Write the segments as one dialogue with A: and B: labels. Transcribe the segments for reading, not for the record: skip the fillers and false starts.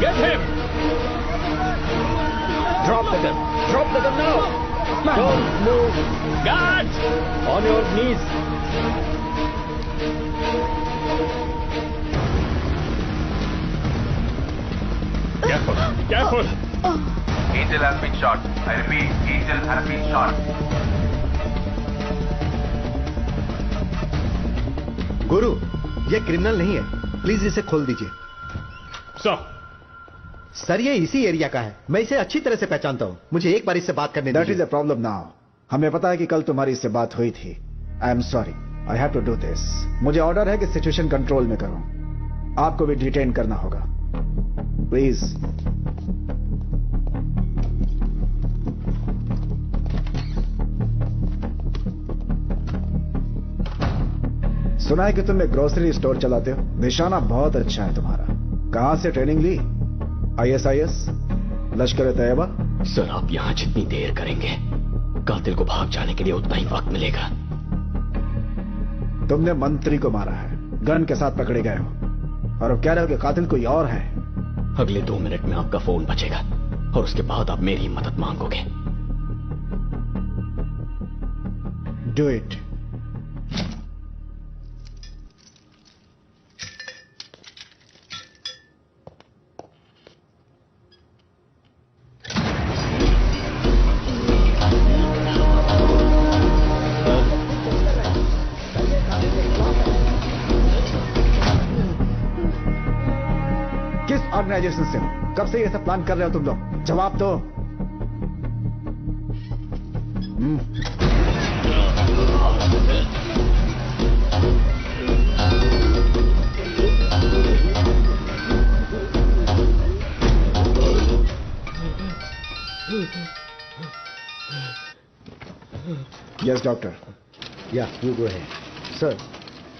A: Get him! Drop the gun! Drop the gun now! Don't move! Guards! On your knees! Careful! Careful!
B: Angel has been shot. I repeat, Angel has been shot.
C: गुरु, ये criminal नहीं है, please इसे खोल दीजिए। Sir ये इसी area का है, मैं इसे अच्छी तरह से पहचानता हूँ, मुझे एक बार इससे बात करने दीजिए।
D: That is a problem now. हमें पता है कि कल तुम्हारी इससे बात हुई थी। I am sorry, I have to do this. मुझे ऑर्डर है कि सिचुएशन कंट्रोल में करो। आपको भी डिटेन करना होगा, प्लीज। सुना है कि तुम एक ग्रोसरी स्टोर चलाते हो। निशाना बहुत अच्छा है तुम्हारा। कहां से ट्रेनिंग ली? ISIS, लश्कर-ए-तैयबा?
A: सर आप यहां जितनी देर करेंगे कातिल को भाग जाने के लिए उतना ही वक्त मिलेगा।
D: तुमने मंत्री को मारा है, गन के साथ पकड़े गए हो और अब कह रहे हो कि कातिल कोई और है।
A: अगले 2 मिनट में आपका फोन बजेगा और उसके बाद आप मेरी मदद मांगोगे।
D: Do it. ऑर्गेनाइजेशन से हो? कब से ये सब प्लान कर रहे हो तुम लोग? जवाब दो। Yes doctor.
C: Yeah you go ahead. Sir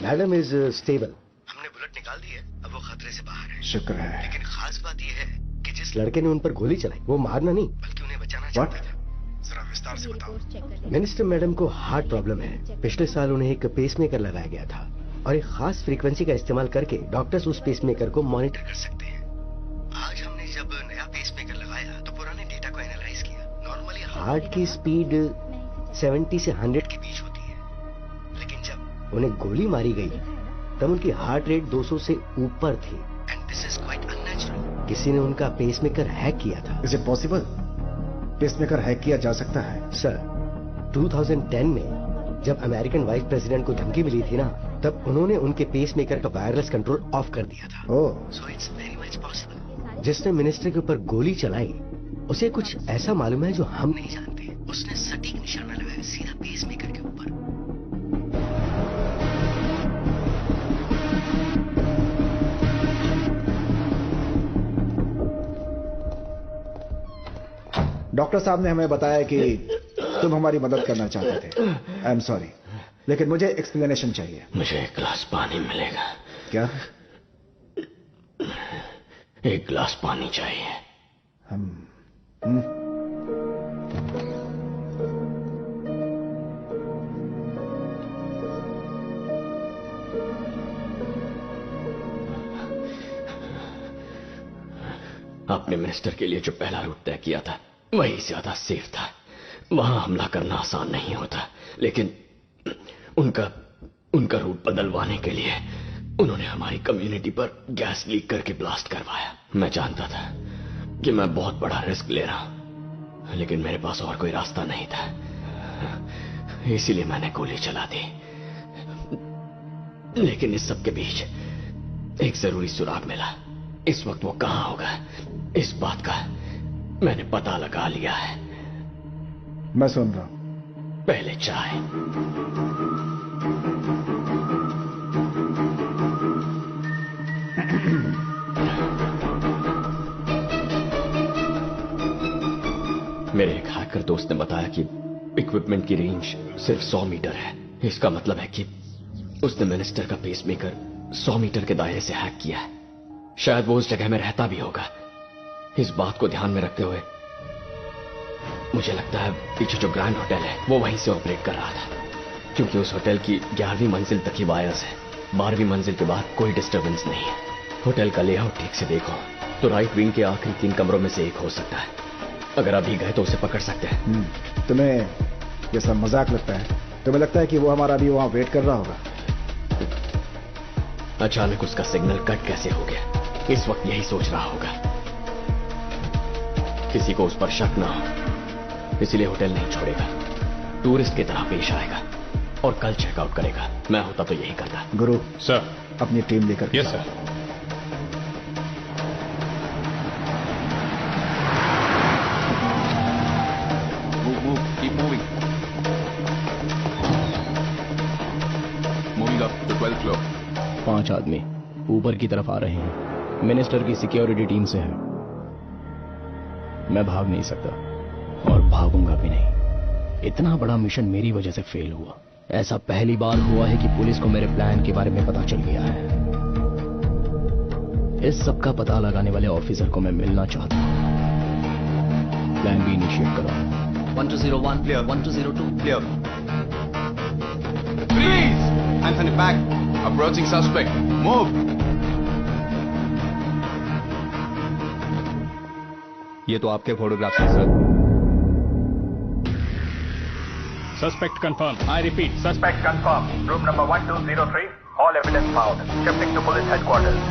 C: madam is stable.
E: हमने बुलेट निकाल दी है, अब वो खतरे से बाहर है।
D: शुक्र है।
E: लेकिन खास बात यह है कि जिस
C: लड़के ने उन पर गोली चलाई वो मारना नहीं
E: बल्कि उन्हें बचाना चाहता था। जरा विस्तार से बताओ।
C: मिनिस्टर मैडम को हार्ट प्रॉब्लम है। पिछले साल उन्हें एक पेसमेकर लगाया गया था और एक खास फ्रीक्वेंसी का इस्तेमाल करके डॉक्टर्स उस पेसमेकर को मॉनिटर
E: कर सकते हैं। आज हमने जब नया पेसमेकर लगाया तो पुराने डेटा को एनालाइज किया। नॉर्मली
C: हार्ट की स्पीड 70 से 100
E: के बीच होती है, लेकिन जब
C: उन्हें गोली मारी गई तब उनकी हार्ट रेट 200 से ऊपर थी।
E: And this is quite unnatural.
C: किसी ने उनका पेसमेकर हैक किया था।
D: Is it possible? Pacemaker hack किया जा सकता है?
C: सर 2010 में जब अमेरिकन वाइस प्रेसिडेंट को धमकी मिली थी ना, तब उन्होंने उनके पेसमेकर का वायरलेस कंट्रोल ऑफ कर दिया था।
D: Oh,
E: so it's very much possible.
C: जिसने मिनिस्टर के ऊपर गोली चलाई उसे कुछ ऐसा मालूम है जो हम नहीं जानते।
E: उसने सटीक निशाना लगाया सीधा पेसमेकर के ऊपर।
D: डॉक्टर साहब ने हमें बताया कि तुम हमारी मदद करना चाहते थे। आई एम सॉरी, लेकिन मुझे एक्सप्लेनेशन चाहिए।
A: मुझे एक गिलास पानी मिलेगा
D: क्या?
A: एक गिलास पानी चाहिए। आपने मिनिस्टर के लिए जो पहला रूट तय किया था वही ज्यादा सेफ था। वहां हमला करना आसान नहीं होता, लेकिन उनका रूट बदलवाने के लिए उन्होंने हमारी कम्युनिटी पर गैस लीक करके ब्लास्ट करवाया। मैं जानता था कि मैं बहुत बड़ा रिस्क ले रहा हूं, लेकिन मेरे पास और कोई रास्ता नहीं था, इसीलिए मैंने गोली चला दी। लेकिन इस सब के बीच एक जरूरी सुराग मिला। इस वक्त वो कहां होगा इस बात का मैंने पता लगा लिया है।
D: मैं सुन रहा हूं।
A: पहले चाय। मेरे एक हैकर दोस्त ने बताया कि इक्विपमेंट की रेंज सिर्फ 100 मीटर है। इसका मतलब है कि उसने मिनिस्टर का पेसमेकर 100 मीटर के दायरे से हैक किया है। शायद वो उस जगह में रहता भी होगा। इस बात को ध्यान में रखते हुए मुझे लगता है पीछे जो ग्रैंड होटल है वो वहीं से ऑपरेट कर रहा था, क्योंकि उस होटल की 11वीं मंजिल तक ही वायर्स है। 12वीं मंजिल के बाद कोई डिस्टरबेंस नहीं है। होटल का लेआउट ठीक से देखो। तो राइट विंग के आखिरी 3 कमरों में से एक हो सकता है। अगर अभी गए तो उसे पकड़ सकते हैं।
D: तुम्हें ये सब मजाक लगता है? तुम्हें लगता है कि वो हमारा अभी वहां वेट कर रहा होगा?
A: अचानक उसका सिग्नल कट कैसे हो गया? इस वक्त यही सोच रहा होगा। किसी को उस पर शक ना हो, इसलिए होटल नहीं छोड़ेगा। टूरिस्ट की तरह पेश आएगा और कल चेकआउट करेगा। मैं होता तो यही करता।
D: गुरु
F: सर।
D: अपनी टीम लेकर।
F: Yes sir.
B: Keep moving. Moving up to 12th floor.
G: 5 आदमी ऊपर की तरफ आ रहे हैं। मिनिस्टर की सिक्योरिटी टीम से है। मैं भाग नहीं सकता और भागूंगा भी नहीं। इतना बड़ा मिशन मेरी वजह से फेल हुआ। ऐसा पहली बार हुआ है कि पुलिस को मेरे प्लान के बारे में पता चल गया है। इस सब का पता लगाने वाले ऑफिसर को मैं मिलना चाहता हूं। प्लान बी इनिशिएट करो।
H: 1201 clear. 1202 clear.
B: Freeze!
H: Hands on your back.
B: Approaching suspect. Move!
H: ये तो आपके फोटोग्राफ्स हैं sir.
F: Suspect confirm. I repeat.
B: Suspect confirmed. Room number 1203. All evidence found. Shifting to police headquarters.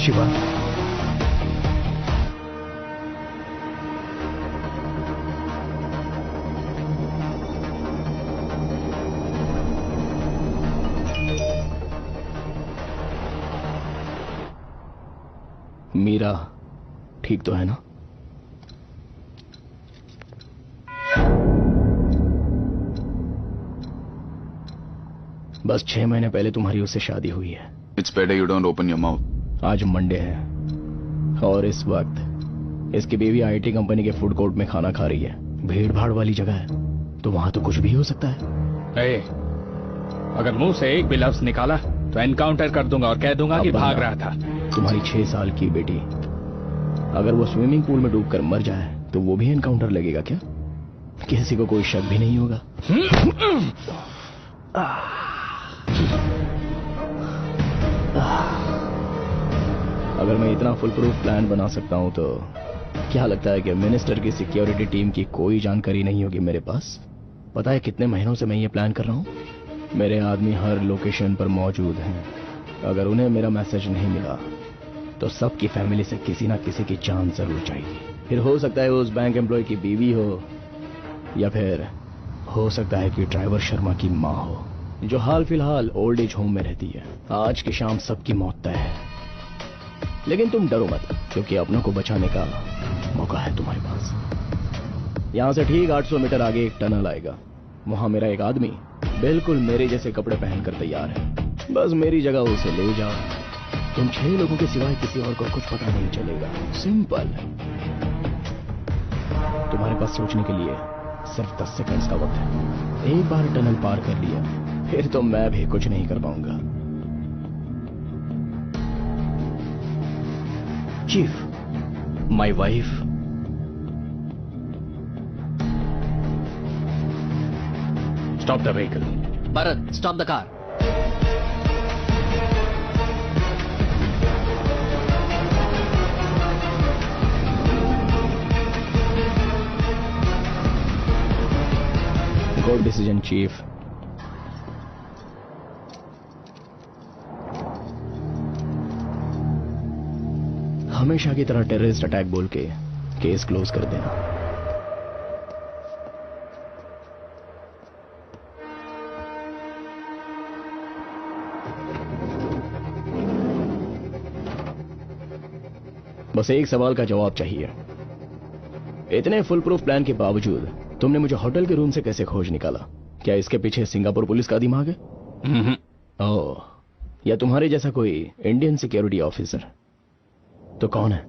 C: Shiva,
G: Meera ठीक तो है ना? बस 6 महीने पहले तुम्हारी उससे शादी हुई है।
B: It's better you don't open your mouth.
G: आज मंडे है और इस वक्त इसकी बीवी आईटी कंपनी के फूड कोर्ट में खाना खा रही है। भीड़ भाड़ वाली जगह है तो वहां तो कुछ भी हो सकता है।
F: अगर मुंह से एक भी लफ्ज निकाला तो एनकाउंटर कर दूंगा और कह दूंगा कि भाग रहा था।
G: तुम्हारी 6 साल की बेटी अगर वो स्विमिंग पूल में डूबकर मर जाए तो वो भी एनकाउंटर लगेगा क्या? किसी को कोई शक भी नहीं होगा। अगर मैं इतना फुल प्रूफ प्लान बना सकता हूं तो क्या लगता है कि मिनिस्टर की सिक्योरिटी टीम की कोई जानकारी नहीं होगी मेरे पास? पता है कितने महीनों से मैं ये प्लान कर रहा हूं। मेरे आदमी हर लोकेशन पर मौजूद हैं। अगर उन्हें मेरा मैसेज नहीं मिला तो सबकी फैमिली से किसी ना किसी की जान जरूर जाएगी। फिर हो सकता है वो उस बैंक एम्प्लॉय की बीवी हो या फिर हो सकता है कि ड्राइवर शर्मा की माँ हो जो हाल फिलहाल ओल्ड एज होम में रहती है। आज की शाम सबकी मौत तय है, लेकिन तुम डरो मत क्योंकि अपनों को बचाने का मौका है तुम्हारे पास। यहां से ठीक 800 मीटर आगे एक टनल आएगा। वहां मेरा एक आदमी बिल्कुल मेरे जैसे कपड़े पहनकर तैयार है। बस मेरी जगह उसे ले जाओ। तुम 6 लोगों के सिवाय किसी और को कुछ पता नहीं चलेगा। सिंपल। तुम्हारे पास सोचने के लिए सिर्फ 10 सेकंड्स का वक्त है। एक बार टनल पार कर लिया फिर तो मैं भी कुछ नहीं कर पाऊंगा।
A: Chief, my wife
F: stop the vehicle.
H: Bharat, stop the car.
G: Good decision chief. हमेशा की तरह टेररिस्ट अटैक बोल के केस क्लोज कर देना। बस एक सवाल का जवाब चाहिए। इतने फुल प्रूफ प्लान के बावजूद तुमने मुझे होटल के रूम से कैसे खोज निकाला? क्या इसके पीछे सिंगापुर पुलिस का दिमाग है? ओह, या तुम्हारे जैसा कोई इंडियन सिक्योरिटी ऑफिसर? तो कौन है?